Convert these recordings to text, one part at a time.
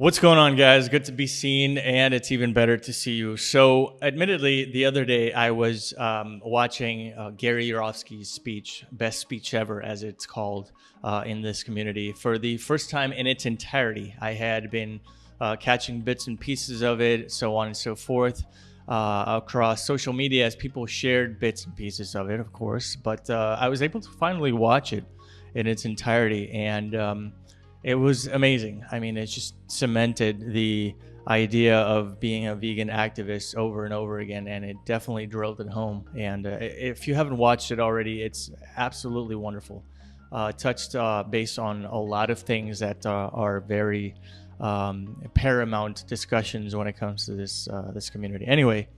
What's going on, guys? Good to be seen, and it's even better to see you. So, admittedly, the other day I was watching Gary Yourofsky's speech, best speech ever, as it's called in this community, for the first time in its entirety. I had been catching bits and pieces of it, so on and so forth, across social media as people shared bits and pieces of it, of course. But I was able to finally watch it in its entirety, and it was amazing. I mean, it just cemented the idea of being a vegan activist over and over again, and it definitely drilled it home. And if you haven't watched it already, it's absolutely wonderful. Touched base on a lot of things that are very paramount discussions when it comes to this community. Anyway,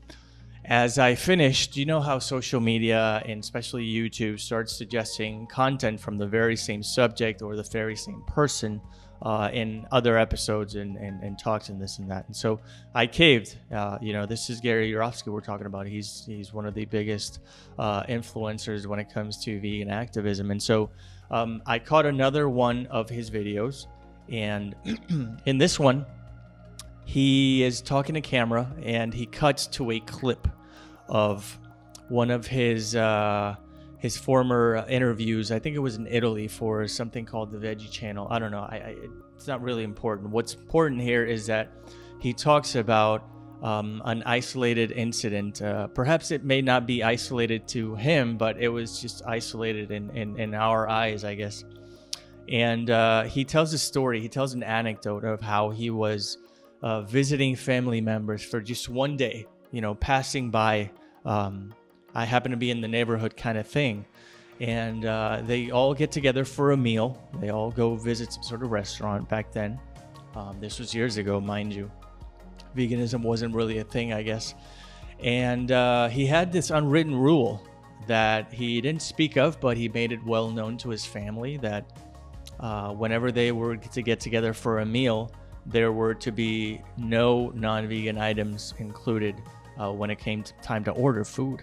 as I finished, you know how social media and especially YouTube starts suggesting content from the very same subject or the very same person in other episodes and talks and this and that. And so I caved. This is Gary Yourofsky we're talking about. He's one of the biggest influencers when it comes to vegan activism. And so I caught another one of his videos. And in this one, he is talking to camera, and he cuts to a clip of one of his former interviews. I think it was in Italy for something called the Veggie Channel. I don't know. It's not really important. What's important here is that he talks about an isolated incident. Perhaps it may not be isolated to him, but it was just isolated in our eyes, I guess. And he tells a story. He tells an anecdote of how he was visiting family members for just one day, passing by. I happen to be in the neighborhood kind of thing. And they all get together for a meal. They all go visit some sort of restaurant back then. This was years ago, mind you. Veganism wasn't really a thing, I guess. And he had this unwritten rule that he didn't speak of, but he made it well known to his family that whenever they were to get together for a meal, there were to be no non-vegan items included when it came to time to order food.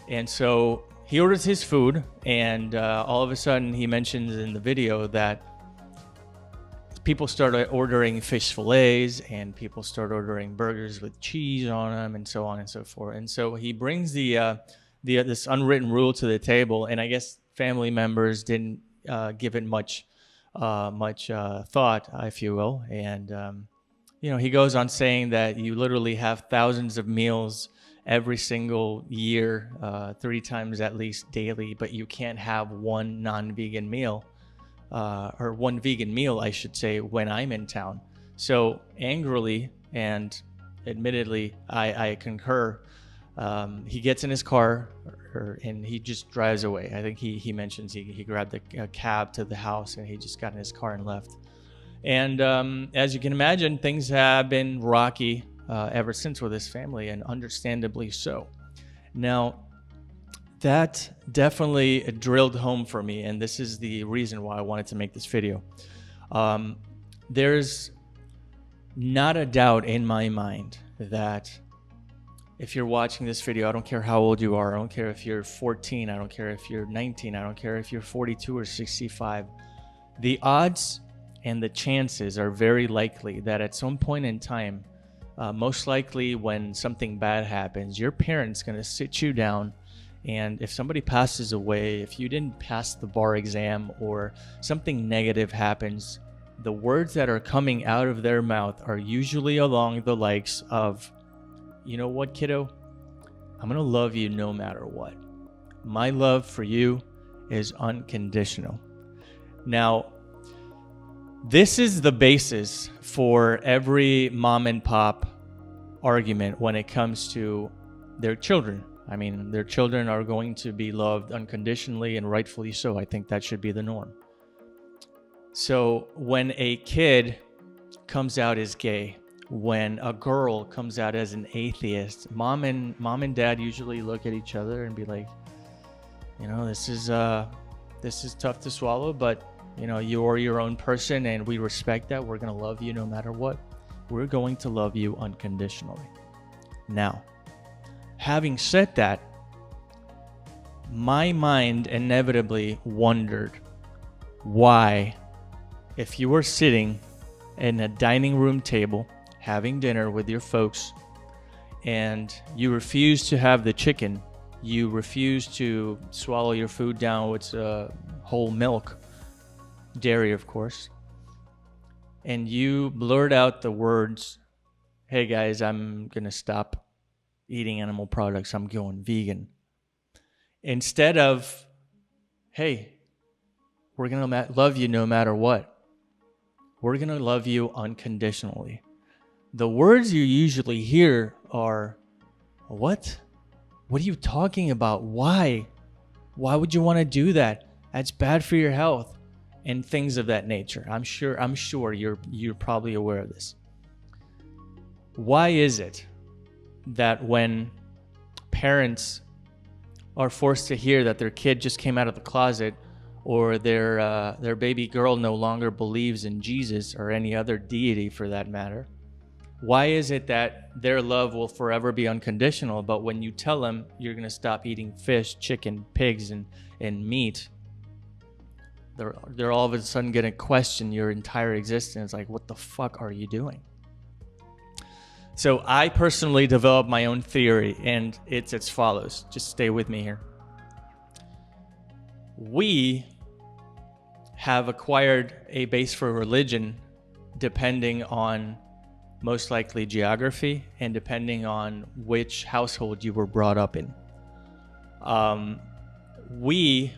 And so he orders his food, and all of a sudden he mentions in the video that people started ordering fish fillets, and people start ordering burgers with cheese on them, and so on and so forth. And so he brings this unwritten rule to the table, and I guess family members didn't give it much thought, if you will. And he goes on saying that you literally have thousands of meals every single year, 3 times at least daily, but you can't have one non-vegan meal, or one vegan meal, I should say, when I'm in town. So angrily, and admittedly, I concur. He gets in his car, and he just drives away. I think he mentions he grabbed a cab to the house, and he just got in his car and left. And as you can imagine, things have been rocky ever since with his family, and understandably so. Now, that definitely drilled home for me, and this is the reason why I wanted to make this video. There's not a doubt in my mind that if you're watching this video, I don't care how old you are, I don't care if you're 14, I don't care if you're 19, I don't care if you're 42 or 65, the odds and the chances are very likely that at some point in time, most likely when something bad happens, your parent's going to sit you down, and if somebody passes away, if you didn't pass the bar exam or something negative happens, the words that are coming out of their mouth are usually along the likes of, you know what, kiddo? I'm going to love you no matter what. My love for you is unconditional. Now, this is the basis for every mom and pop argument when it comes to their children. I mean, their children are going to be loved unconditionally, and rightfully so. I think that should be the norm. So when a kid comes out as gay, when a girl comes out as an atheist, mom and dad usually look at each other and be like, this is tough to swallow, but you're your own person, and we respect that. We're going to love you no matter what. We're going to love you unconditionally. Now, having said that, my mind inevitably wondered why, if you were sitting in a dining room table having dinner with your folks, and you refuse to have the chicken, you refuse to swallow your food down with whole milk, dairy of course, and you blurt out the words, "Hey guys, I'm gonna stop eating animal products, I'm going vegan," instead of, "Hey, we're gonna love you no matter what. We're gonna love you unconditionally." The words you usually hear are, "What? What are you talking about? Why? Why would you want to do that? That's bad for your health," and things of that nature. I'm sure you're probably aware of this. Why is it that when parents are forced to hear that their kid just came out of the closet, or their baby girl no longer believes in Jesus or any other deity for that matter, why is it that their love will forever be unconditional, but when you tell them you're going to stop eating fish, chicken, pigs, and meat, they're all of a sudden going to question your entire existence? Like, what the fuck are you doing? So I personally developed my own theory, and it's as follows. Just stay with me here. We have acquired a base for religion depending on most likely geography and depending on which household you were brought up in. We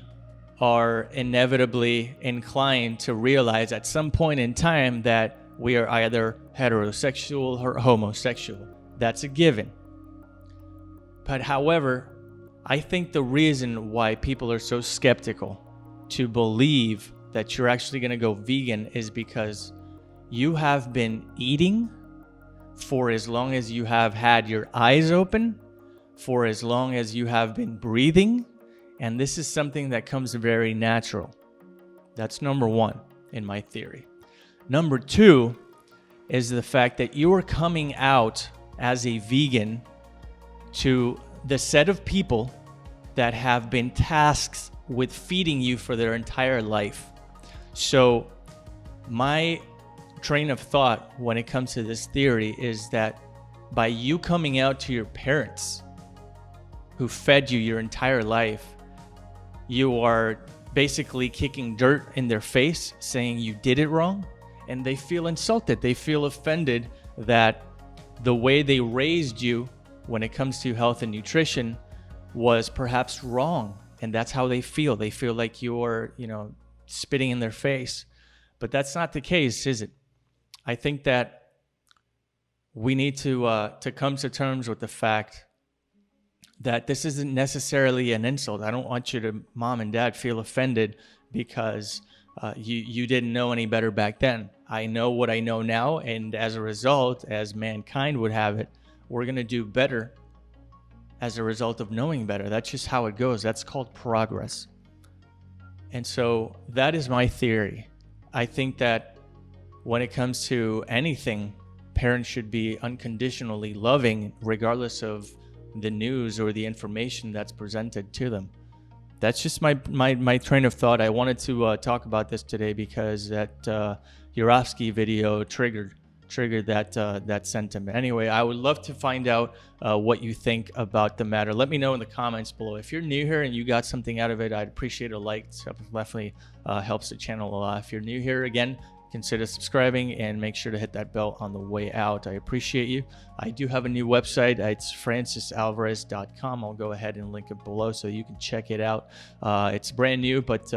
are inevitably inclined to realize at some point in time that we are either heterosexual or homosexual. That's a given. But however, I think the reason why people are so skeptical to believe that you're actually going to go vegan is because you have been eating for as long as you have had your eyes open, for as long as you have been breathing, and this is something that comes very natural. That's number one in my theory. Number two is the fact that you are coming out as a vegan to the set of people that have been tasked with feeding you for their entire life. So my train of thought when it comes to this theory is that by you coming out to your parents who fed you your entire life, you are basically kicking dirt in their face, saying you did it wrong, and they feel insulted. They feel offended that the way they raised you when it comes to health and nutrition was perhaps wrong, and that's how they feel. They feel like you're, spitting in their face. But that's not the case, is it? I think that we need to come to terms with the fact that this isn't necessarily an insult. I don't want you to, mom and dad, feel offended because you didn't know any better back then. I know what I know now, and as a result, as mankind would have it, we're going to do better as a result of knowing better. That's just how it goes. That's called progress. And so that is my theory. I think that when it comes to anything, parents should be unconditionally loving regardless of the news or the information that's presented to them. That's just my train of thought. I wanted to talk about this today because that Yourofsky video triggered that sentiment. Anyway, I would love to find out what you think about the matter. Let me know in the comments below. If you're new here and you got something out of it, I'd appreciate a like. So it definitely helps the channel a lot. If you're new here, again, consider subscribing and make sure to hit that bell on the way out. I appreciate you. I do have a new website. It's francisalvarez.com. I'll go ahead and link it below so you can check it out. It's brand new, but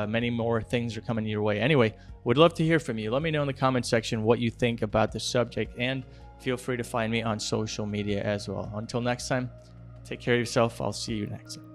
many more things are coming your way. Anyway, would love to hear from you. Let me know in the comment section what you think about the subject, and feel free to find me on social media as well. Until next time, take care of yourself. I'll see you next time.